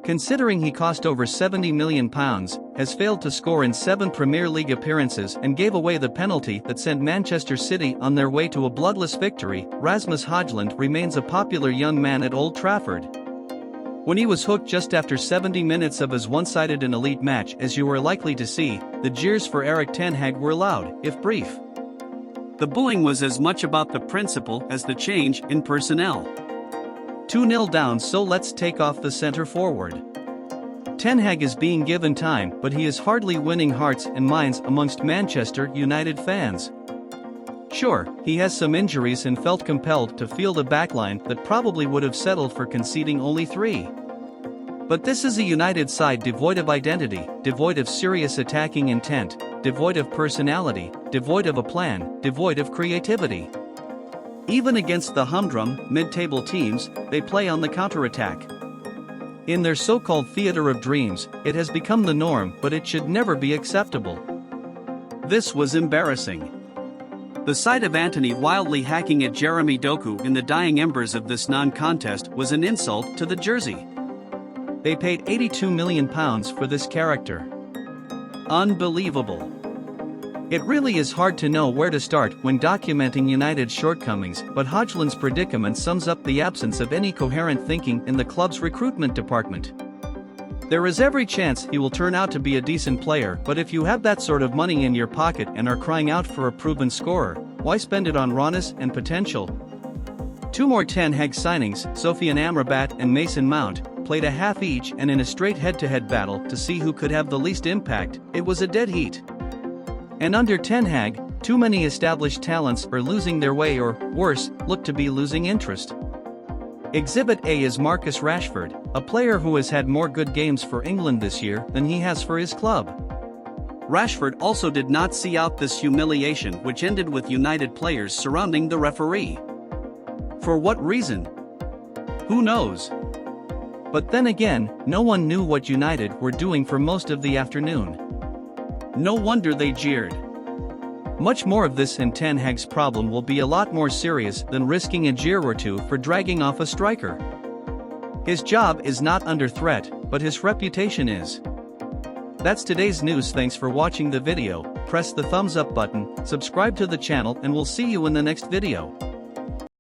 Considering he cost over £70 million, has failed to score in 7 Premier League appearances and gave away the penalty that sent Manchester City on their way to a bloodless victory, Rasmus Højlund remains a popular young man at Old Trafford. When he was hooked just after 70 minutes of his one-sided and elite match, as you were likely to see, the jeers for Erik Ten Hag were loud, if brief. The booing was as much about the principle as the change in personnel. 2-0 down, so let's take off the centre forward. Ten Hag is being given time, but he is hardly winning hearts and minds amongst Manchester United fans. Sure, he has some injuries and felt compelled to field a backline that probably would have settled for conceding only 3. But this is a United side devoid of identity, devoid of serious attacking intent, devoid of personality, devoid of a plan, devoid of creativity. Even against the humdrum, mid-table teams, they play on the counter-attack. In their so-called theater of dreams, it has become the norm, but it should never be acceptable. This was embarrassing. The sight of Antony wildly hacking at Jeremy Doku in the dying embers of this non-contest was an insult to the jersey. They paid £82 million for this character. Unbelievable. It really is hard to know where to start when documenting United's shortcomings, but Højlund's predicament sums up the absence of any coherent thinking in the club's recruitment department. There is every chance he will turn out to be a decent player, but if you have that sort of money in your pocket and are crying out for a proven scorer, why spend it on rawness and potential? 2 more Ten Hag signings, Sofiane Amrabat and Mason Mount, played a half each, and in a straight head-to-head battle to see who could have the least impact, it was a dead heat. And under Ten Hag, too many established talents are losing their way or, worse, look to be losing interest. Exhibit A is Marcus Rashford, a player who has had more good games for England this year than he has for his club. Rashford also did not see out this humiliation, which ended with United players surrounding the referee. For what reason? Who knows? But then again, no one knew what United were doing for most of the afternoon. No wonder they jeered. Much more of this, and Ten Hag's problem will be a lot more serious than risking a jeer or two for dragging off a striker. His job is not under threat, but his reputation is. That's today's news. Thanks for watching the video. Press the thumbs up button, subscribe to the channel, and we'll see you in the next video.